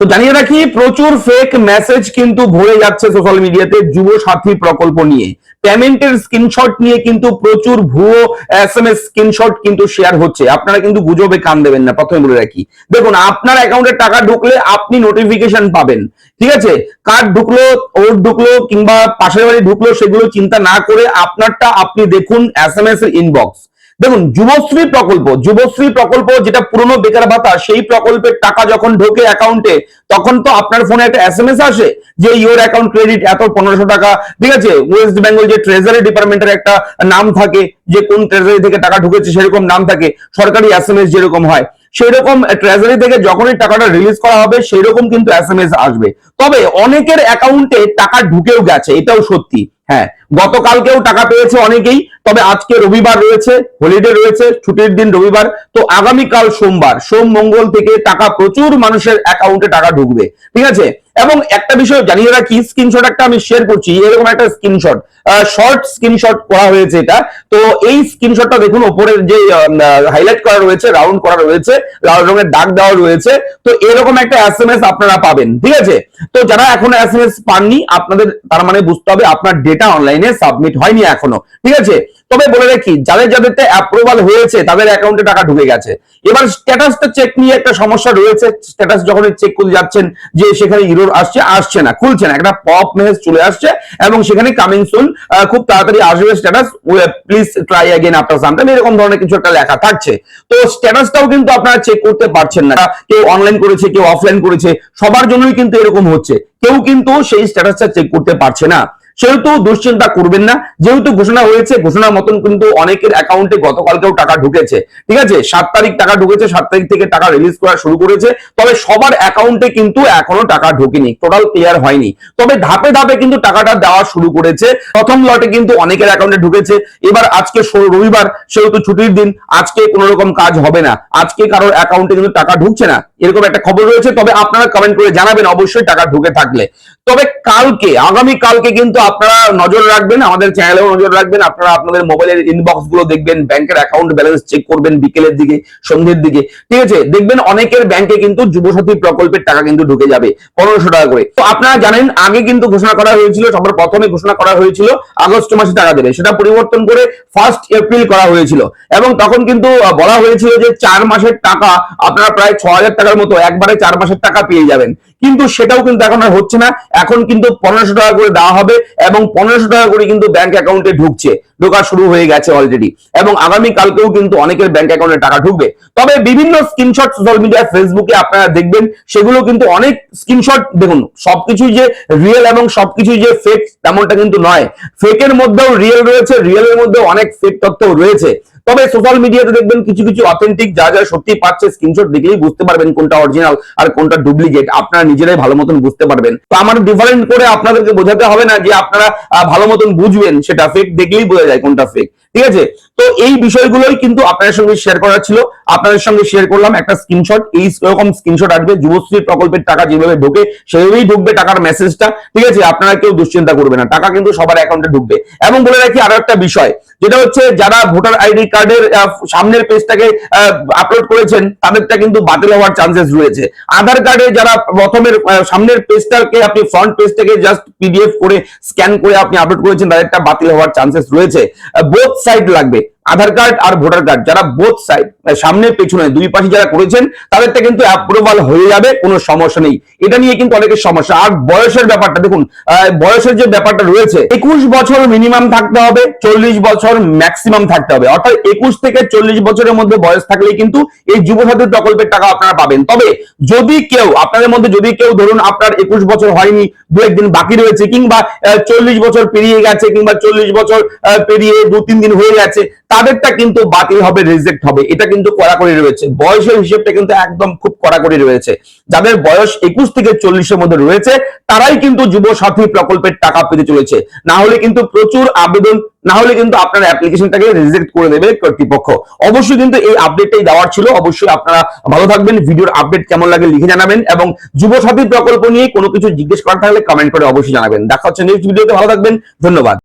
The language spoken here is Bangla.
তো জানিয়ে রাখি, প্রচুর ফেক মেসেজ কিন্তু ভরে যাচ্ছে সোশ্যাল মিডিয়াতে যুব সাথী প্রকল্প নিয়ে। পেমেন্টের স্ক্রিনশট নিয়ে কিন্তু প্রচুর ভুয়ো এসএমএস স্ক্রিনশট কিন্তু শেয়ার হচ্ছে। আপনারা কিন্তু গুজবে কান দেবেন না, প্রথমে বলে রাখি। দেখুন, আপনার অ্যাকাউন্টে টাকা ঢুকলে আপনি নোটিফিকেশন পাবেন, ঠিক আছে? কার্ড ঢুকলো, ওট ঢুকলো, কিংবা পাশের বাড়ি ঢুকলো, সেগুলো চিন্তা না করে আপনারটা আপনি দেখুন এসএমএস এর ইনবক্স। দেখুন, যুবশ্রী প্রকল্প যেটা পুরনো বেকার ভাতা, সেই প্রকল্পের টাকা যখন ঢোকে অ্যাকাউন্টে, তখন তো আপনার ফোনে একটা এসএমএস আসে যে ইওর অ্যাকাউন্ট ক্রেডিট এত 1500 টাকা, ঠিক আছে? ওয়েস্ট বেঙ্গল যে ট্রেজারি ডিপার্টমেন্টের একটা নাম থাকে, যে কোন ট্রেজারি থেকে টাকা ঢুকেছে সেরকম নাম থাকে, সরকারি এসএমএস যেরকম হয় সেই রকম ট্রেজারি থেকে যখনই টাকাটা রিলিজ করা হবে সেই রকম কিন্তু এসএমএস আসবে। তবে অনেকের অ্যাকাউন্টে টাকা ঢুকেও গেছে, এটাও সত্যি। হ্যাঁ, গতকালকেও টাকা পেয়েছে অনেকেই। তবে আজকে রবিবার রয়েছে, হলিডে রয়েছে, ছুটির দিন রবিবার। তো আগামীকাল সোমবার, সোম মঙ্গল থেকে টাকা প্রচুর মানুষের অ্যাকাউন্টে টাকা ঢুকবে, ঠিক আছে? এবং একটা বিষয় জানিয়ে রাখি, স্ক্রিনশট একটা আমি শেয়ার করছি, এরকম একটা স্ক্রিনশট, শর্ট স্ক্রিনশট করা হয়েছে এটা। তো এই স্ক্রিনশটটা দেখুন, ওপরের যে হাইলাইট করা রয়েছে, রাউন্ড করা রয়েছে, লাল রঙের দাগ দেওয়া রয়েছে। তো এরকম একটা এসএমএস আপনারা পাবেন, ঠিক আছে? তো যারা এখনো এসএমএস পাননি, আপনাদের তার মানে বুঝতে হবে আপনার ডেটা অনলাইনে সাবমিট হয়নি এখনো, ঠিক আছে? তবে বলে রাখি, যাদের যাদেরতে অ্যাপ্রুভাল হয়েছে তাদের অ্যাকাউন্টে টাকা ঢুকে গেছে। এবার স্ট্যাটাসটা চেক নিয়ে একটা সমস্যা রয়েছে। স্ট্যাটাস যখন চেক করে যাচ্ছেন যে সেখানে ইরর আসছে না, খুলছে না, একটা পপ মেসেজ চলে আসছে এবং সেখানে কামিং সুন, খুব তাড়াতাড়ি আসবে status, please try again after some time, এরকম ধরনের কিছু একটা লেখা থাকছে। তো স্ট্যাটাসটাও কিন্তু আপনারা চেক করতে পারছেন না। কেউ অনলাইন করেছে, কেউ অফলাইন করেছে, সবার জন্যই কিন্তু এরকম হচ্ছে। কেউ কিন্তু সেই স্ট্যাটাসটা চেক করতে পারছে না। সেহেতু দুশ্চিন্তা করবেন না, যেহেতু ঘোষণা হয়েছে, ঘোষণার মতন কিন্তু অনেকের অ্যাকাউন্টে গতকালকেও টাকা ঢুকেছে, ঠিক আছে? 7 তারিখ টাকা ঢুকেছে, 7 তারিখ থেকে টাকা রিলিজ করা শুরু করেছে। তবে সবার অ্যাকাউন্টে কিন্তু এখনো টাকা ঢোকেনি, টোটাল ক্লিয়ার হয়নি। তবে ধাপে ধাপে কিন্তু টাকাটা দেওয়া শুরু করেছে। প্রথম লটে কিন্তু অনেকের অ্যাকাউন্টে ঢুকেছে। এবার আজকে রবিবার, সেহেতু ছুটির দিন, আজকে কোনো রকম কাজ হবে না, আজকে কারোর অ্যাকাউন্টে কিন্তু টাকা ঢুকছে না, এরকম একটা খবর রয়েছে। তবে আপনারা কমেন্ট করে জানাবেন অবশ্যই টাকা ঢুকে থাকলে। তবে কালকে, আগামী কালকে কিন্তু আপনারা নজর রাখবেন, আমাদের চ্যানেলেও নজর রাখবেন। আপনারা আপনাদের মোবাইলের ইনবক্স গুলো দেখবেন, ব্যাংকের অ্যাকাউন্ট ব্যালেন্স চেক করবেন বিকেলের দিকে, সন্ধ্যের দিকে, ঠিক আছে? দেখবেন অনেকের ব্যাংকে কিন্তু যুবসাথী প্রকল্পের টাকা কিন্তু ঢুকে যাবে 1500 টাকা করে। তো আপনারা জানেন, আগে কিন্তু ঘোষণা করা হয়েছিল, সবার প্রথমে ঘোষণা করা হয়েছিল আগস্ট মাসে টাকা দেবে, সেটা পরিবর্তন করে 1 এপ্রিল করা হয়েছিল। এবং তখন কিন্তু বলা হয়েছিল যে 4 মাসের টাকা আপনারা প্রায় 6000 টাকার মতো একবারে 4 মাসের টাকা পেয়ে যাবেন। কিন্তু সেটাও কিন্তু এখন আর হচ্ছে না। এখন কিন্তু 1500 টাকা করে দেওয়া হবে এবং 1500 টাকা করে কিন্তু ব্যাংক অ্যাকাউন্টে ঢোকা শুরু হয়ে গেছে অলরেডি। এবং আগামী কালকেও কিন্তু অনেকের ব্যাংক অ্যাকাউন্টে টাকা ঢুকবে। তবে বিভিন্ন স্ক্রিনশট সোশ্যাল মিডিয়া, ফেসবুকে আপনারা দেখবেন, সেগুলো কিন্তু অনেক স্ক্রিনশট। দেখুন, সবকিছুই যে রিয়েল এবং সবকিছুই যে ফেক তেমনটা কিন্তু নয়। ফেকের মধ্যেও রিয়েল রয়েছে, রিয়েলের মধ্যেও অনেক ফেক তথ্য রয়েছে। তবে সোশ্যাল মিডিয়াতে দেখবেন কিছু কিছু অথেন্টিক, যা যা সত্যি পাচ্ছে, স্ক্রিনশট দেখলেই বুঝতে পারবেন কোনটা অরিজিনাল আর কোনটা ডুপ্লিকেট। আপনারা নিজেরাই ভালো মতন বুঝতে পারবেন। তো আমার ডিফারেন্ট করে আপনাদেরকে বোঝাতে হবে না যে আপনারা ভালো মতন বুঝবেন, সেটা ফেক দেখলেই বোঝা যায় কোনটা ফেক, ঠিক আছে? তো এই বিষয়গুলোই কিন্তু আপনাদের সঙ্গে শেয়ার করার ছিল, আপনাদের সঙ্গে শেয়ার করলাম একটা স্ক্রিনশট। এই রকম স্ক্রিনশট আসবে, যুবশ্রী প্রকল্পের টাকা যেভাবে ঢোকে সেভাবেই ঢুকবে টাকার মেসেজটা, ঠিক আছে? আপনারা কেউ দুশ্চিন্তা করবে না, টাকা কিন্তু সবার অ্যাকাউন্টে ঢুকবে। এবং বলে রাখি আরো একটা বিষয়, যেটা হচ্ছে যারা ভোটার আইডি কার্ডের সামনের পেজটাকে আপলোড করেছেন, তাদেরটা কিন্তু বাতিল হওয়ার চান্সেস রয়েছে। আধার কার্ডে যারা প্রথমের সামনের পেজটাকে আপনি ফ্রন্ট পেজটাকে জাস্ট পিডিএফ করে স্ক্যান করে আপনি আপলোড করেছেন, তাদেরটা বাতিল হওয়ার চান্সেস রয়েছে। বোথ সাইড লাগবে, আধার কার্ড আর ভোটার কার্ড, যারা বোথ সাইড, সামনে পেছনে দুই পাশে যারা করেছেন, তাদেরটা কিন্তু অ্যাপ্রুভাল হয়ে যাবে, কোনো সমস্যা নেই। এটা নিয়ে কিন্তু অনেকের সমস্যা। আর বয়সের ব্যাপারটা দেখুন, বয়সের যে ব্যাপারটা রয়েছে, 21 বছর মিনিমাম থাকতে হবে, 40 বছর ম্যাক্সিমাম থাকতে হবে। অর্থাৎ 21 থেকে 40 বছরের মধ্যে বয়স থাকলেই কিন্তু এই যুবসাথী প্রকল্পের টাকা আপনারা পাবেন। তবে যদি কেউ, আপনাদের মধ্যে যদি কেউ ধরুন আপনার 21 বছর হয়নি, 2-1 দিন বাকি রয়েছে, কিংবা 40 বছর পেরিয়ে গেছে, কিংবা 40 বছর পেরিয়ে 2-3 দিন হয়ে গেছে, তাদেরটা কিন্তু বাতিল হবে, রিজেক্ট হবে। এটা কিন্তু কড়াকড়ি রয়েছে, বয়সের হিসেবটা কিন্তু একদম খুব কড়াকড়ি রয়েছে। যাদের বয়স 21 থেকে 40-এর মধ্যে রয়েছে, তারাই কিন্তু যুবসাথী প্রকল্পের টাকা পেতে চলেছে। না হলে কিন্তু প্রচুর আবেদন, না হলে কিন্তু আপনার অ্যাপ্লিকেশনটাকে রিজেক্ট করে দেবে কর্তৃপক্ষ। অবশ্যই কিন্তু এই আপডেটটাই দেওয়ার ছিল। অবশ্যই আপনারা ভালো থাকবেন। ভিডিওর আপডেট কেমন লাগে লিখে জানাবেন, এবং যুবসাথী প্রকল্প নিয়ে কোনো কিছু জিজ্ঞেস করার থাকলে কমেন্ট করে অবশ্যই জানাবেন। দেখা হচ্ছে নেক্সট ভিডিওতে। ভালো থাকবেন, ধন্যবাদ।